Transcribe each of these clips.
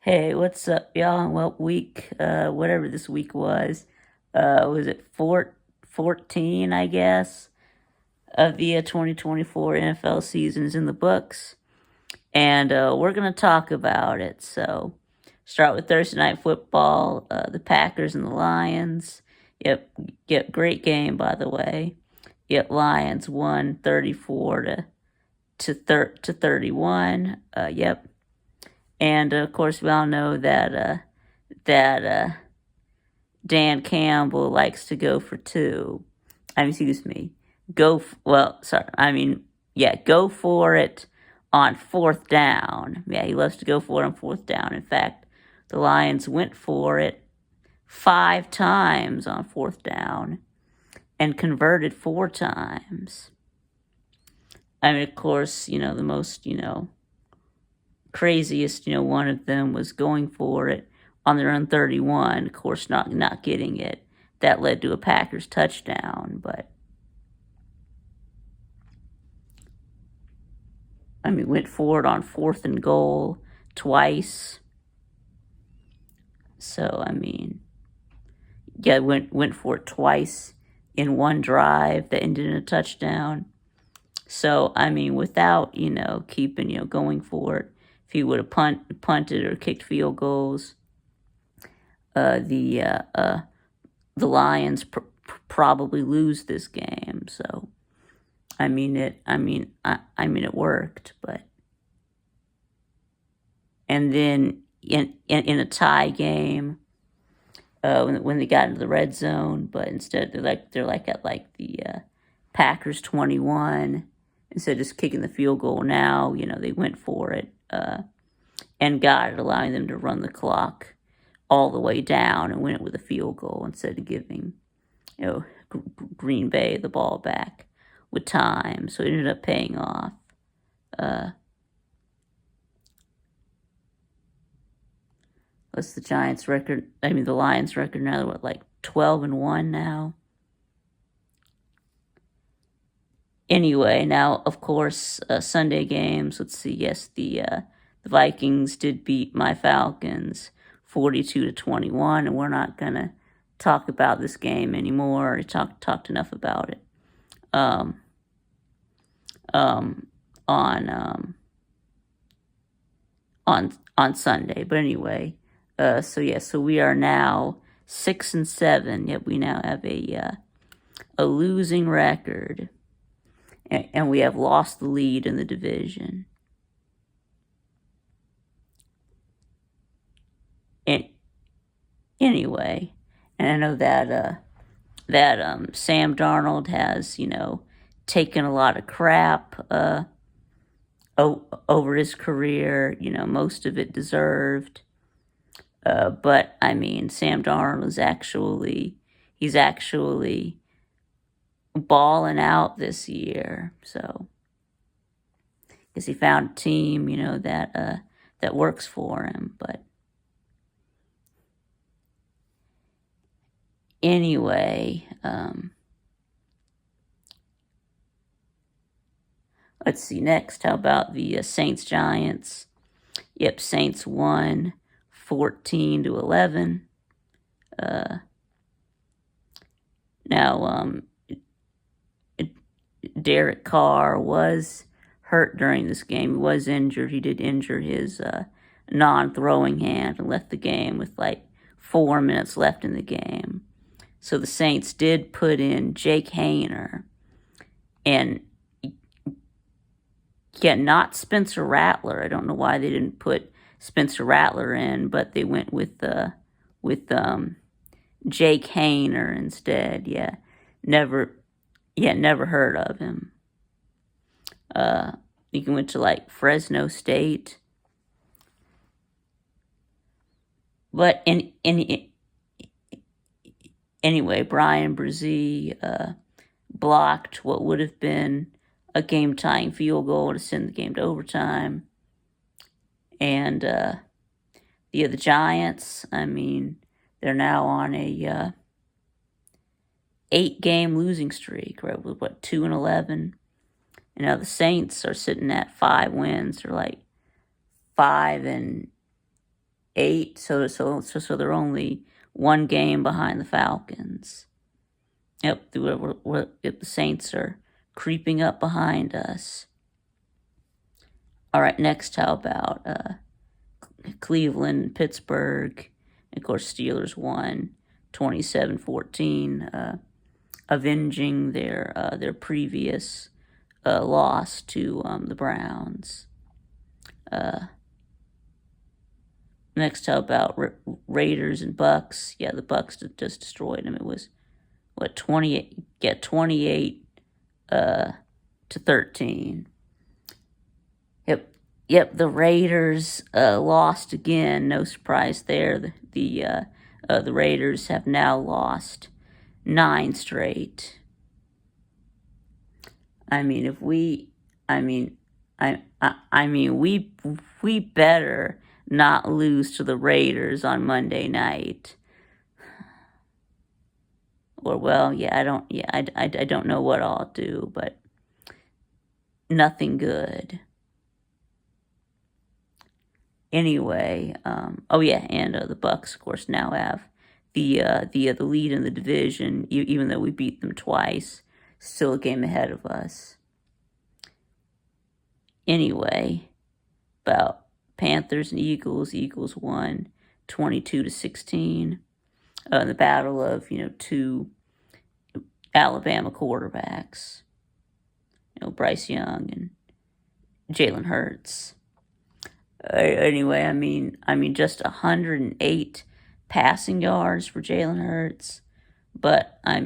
Hey, what's up, y'all? Well, whatever this week was it 14, I guess, of the 2024 NFL season is in the books, and we're going to talk about it. So, start with Thursday Night Football, the Packers and the Lions. Yep, great game, by the way. Yep, Lions won 34 to 31. Yep. And of course, we all know that Dan Campbell likes to go for two. Excuse me. Sorry. Go for it on fourth down. Yeah, he loves to go for it on fourth down. In fact, the Lions went for it 5 times on fourth down and converted 4 times. Of course, the most, craziest, one of them was going for it on their own 31, of course not getting it. That led to a Packers touchdown, but went for it on fourth and goal twice. So went for it twice in one drive that ended in a touchdown. So without keeping going for it, if he would have punted or kicked field goals, the Lions probably lose this game. So, it worked, but and then in a tie game, when they got into the red zone, but instead they're like at like the Packers 21. Instead of just kicking the field goal now, they went for it and got it, allowing them to run the clock all the way down and win it with a field goal instead of giving, Green Bay the ball back with time. So it ended up paying off. What's the Giants' record? The Lions' record now? They're like 12-1 now. Anyway, now of course Sunday games. Let's see. Yes, the Vikings did beat my Falcons 42-21, and we're not gonna talk about this game anymore. I talked enough about it. On Sunday, but anyway, so we are now 6-7. Yet we now have a losing record, and we have lost the lead in the division. Anyway, and I know that Sam Darnold has taken a lot of crap over his career. Most of it deserved. But Sam Darnold he's actually balling out this year. So, because he found a team, that works for him. But anyway, let's see next. How about the Saints Giants? Yep, Saints won 14-11. Now, Derek Carr was hurt during this game. He was injured. He did injure his non-throwing hand and left the game with like 4 minutes left in the game. So the Saints did put in Jake Haener, and not Spencer Rattler. I don't know why they didn't put Spencer Rattler in, but they went with Jake Haener instead. Never heard of him. You went to like Fresno State, but anyway, Brian Brzee blocked what would have been a game-tying field goal to send the game to overtime. And the Giants, they're now on a 8-game losing streak, right? With 2-11. And now the Saints are sitting at 5 wins. They're like 5-8 8, so they're only one game behind the Falcons. Yep, the Saints are creeping up behind us. All right, next, how about Cleveland, Pittsburgh? Of course, Steelers won 27-14, avenging their previous loss to the Browns. Next, how about Raiders and Bucks? Yeah, the Bucks just destroyed them. It was 28 to 13. Yep, the Raiders lost again. No surprise there. The Raiders have now lost 9 straight. I mean, we better not lose to the Raiders on Monday night. Or, well, yeah, I don't know what I'll do, but nothing good. Anyway, and the Bucks, of course, now have the lead in the division, even though we beat them twice. Still a game ahead of us. Anyway, about Panthers and Eagles. Eagles won 22-16. The battle of two Alabama quarterbacks, Bryce Young and Jalen Hurts. Anyway, I mean, just 108 passing yards for Jalen Hurts, but I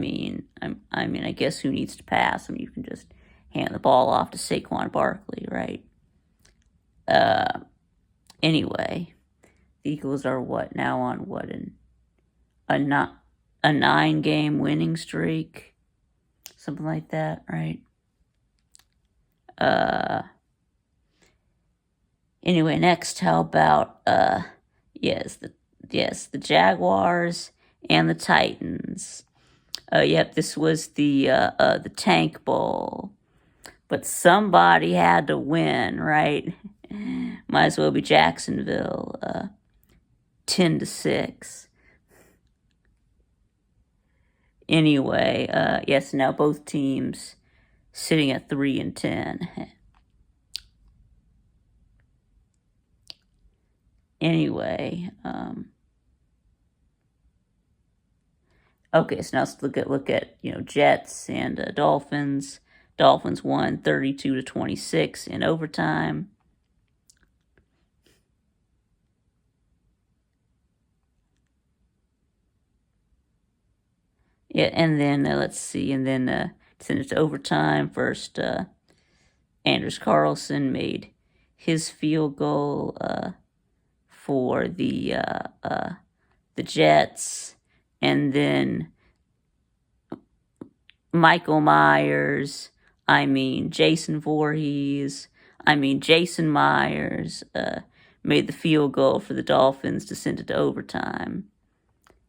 guess who needs to pass? You can just hand the ball off to Saquon Barkley, right? Anyway, the Eagles are now on a 9-game winning streak, something like that, right? Anyway, next, how about the Jaguars and the Titans? This was the Tank Bowl, but somebody had to win, right? Might as well be Jacksonville, 10-6. Anyway, yes, now both teams sitting at 3-10. Anyway, okay, so now let's look at Jets and Dolphins. Dolphins won 32-26 in overtime. Yeah, and then let's see, and then send it to overtime. First, Anders Carlson made his field goal for the Jets, and then Michael Myers, Jason Voorhees, Jason Myers made the field goal for the Dolphins to send it to overtime.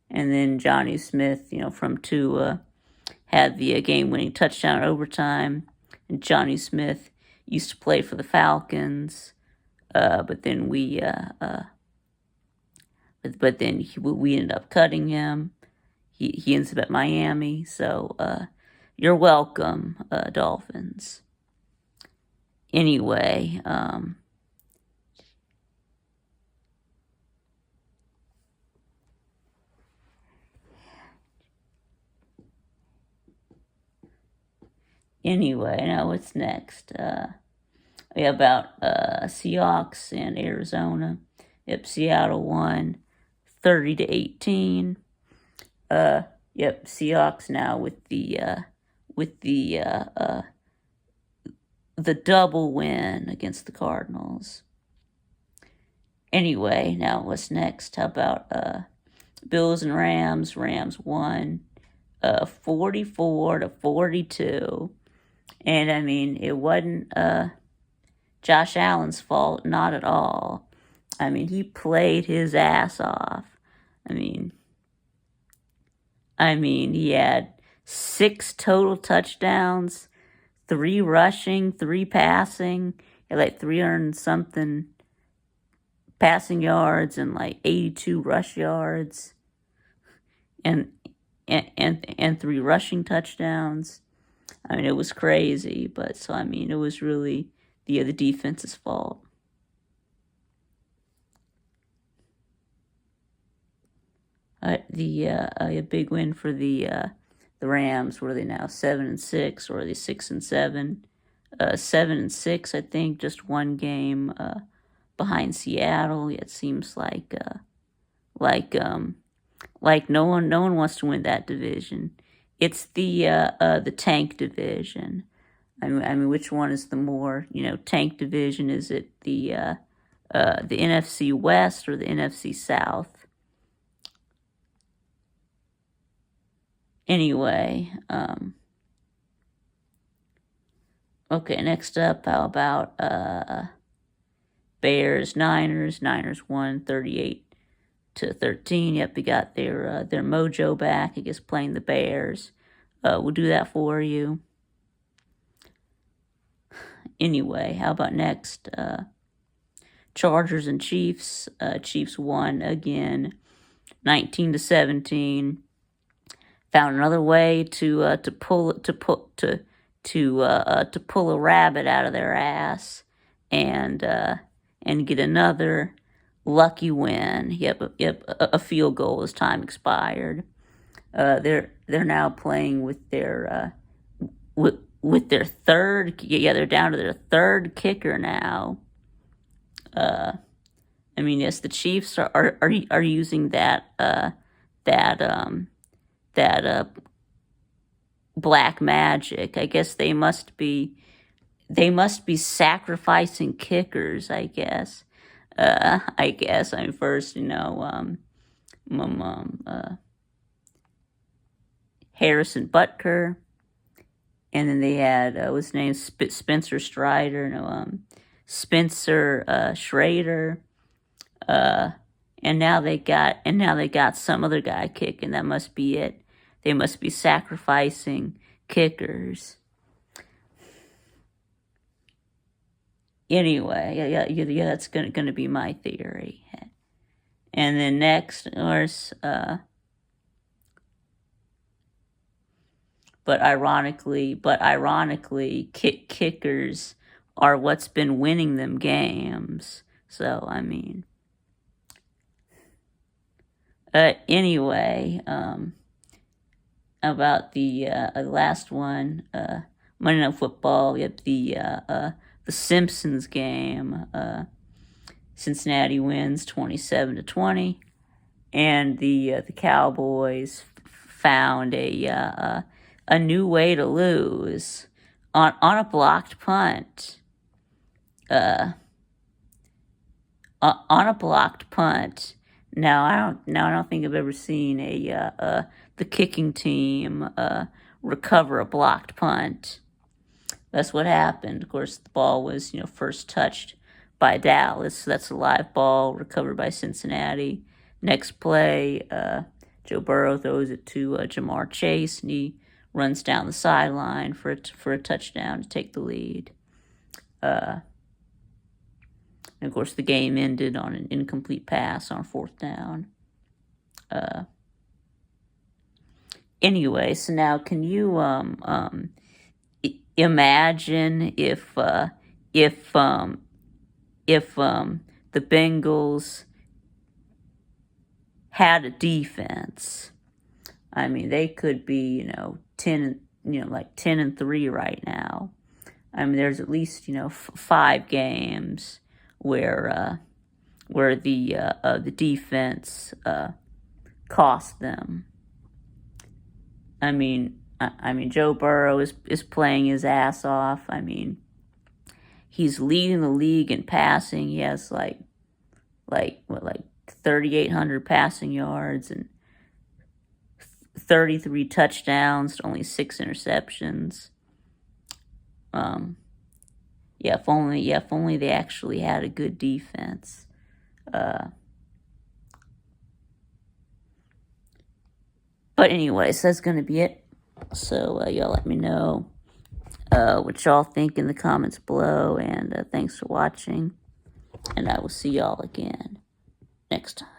And then Johnny Smith, from Tua, had the game-winning touchdown in overtime. And Johnny Smith used to play for the Falcons, but then we ended up cutting him. He ends up at Miami, so you're welcome, Dolphins. Anyway, now what's next? About Seahawks and Arizona. Yep, Seattle won 30-18. Seahawks now with the double win against the Cardinals. Anyway, now what's next? How about Bills and Rams? Rams won 44-42. And it wasn't Josh Allen's fault, not at all. He played his ass off. He had 6 total touchdowns, 3 rushing, 3 passing, like 300 something passing yards and like 82 rush yards and 3 rushing touchdowns. I mean, it was crazy, but so I mean, it was really the defense's fault. A big win for the Rams. What are they now? 7-6, or are they 6-7? 7-6, I think. Just one game behind Seattle. It seems like no one wants to win that division. It's the tank division. I mean, which one is the more tank division? Is it the NFC West or the NFC South? Anyway, okay. Next up, how about Bears Niners? Niners won 38-13. Yep, they got their mojo back. I guess playing the Bears. We'll do that for you. Anyway, how about next? Chargers and Chiefs. Chiefs won again, 19-17. Found another way to pull a rabbit out of their ass and get another lucky win. Yep. A field goal as time expired. They're now playing with their with their third. Yeah, they're down to their third kicker now. I mean, yes, the Chiefs are using that black magic. I guess they must be sacrificing kickers. I guess. I mean, first, Harrison Butker, and then they had what's his name, Spencer Strider. Spencer Schrader. And now they got some other guy kicking. That must be it. They must be sacrificing kickers. Anyway, yeah, that's gonna be my theory. And then next, of course, but ironically, kickers are what's been winning them games. So I mean. Anyway, about the last one, Monday Night Football. Yep, the Simpsons game. Cincinnati wins 27-20, and the Cowboys found a new way to lose on a blocked punt. On a blocked punt. Now I don't think I've ever seen the kicking team recover a blocked punt. That's what happened. Of course, the ball was first touched by Dallas. So that's a live ball recovered by Cincinnati. Next play, Joe Burrow throws it to Jamar Chase, and he runs down the sideline for a touchdown to take the lead. And of course, the game ended on an incomplete pass on 4th down. Anyway, so now can you imagine if the Bengals had a defense? I mean, they could be 10-3 right now. I mean, there's at least 5 games where the defense cost them. I mean, Joe Burrow is playing his ass off. I mean, he's leading the league in passing. He has like 3,800 passing yards and 33 touchdowns to only 6 interceptions. If only they actually had a good defense. But anyways, that's going to be it. So y'all let me know what y'all think in the comments below, and thanks for watching. And I will see y'all again next time.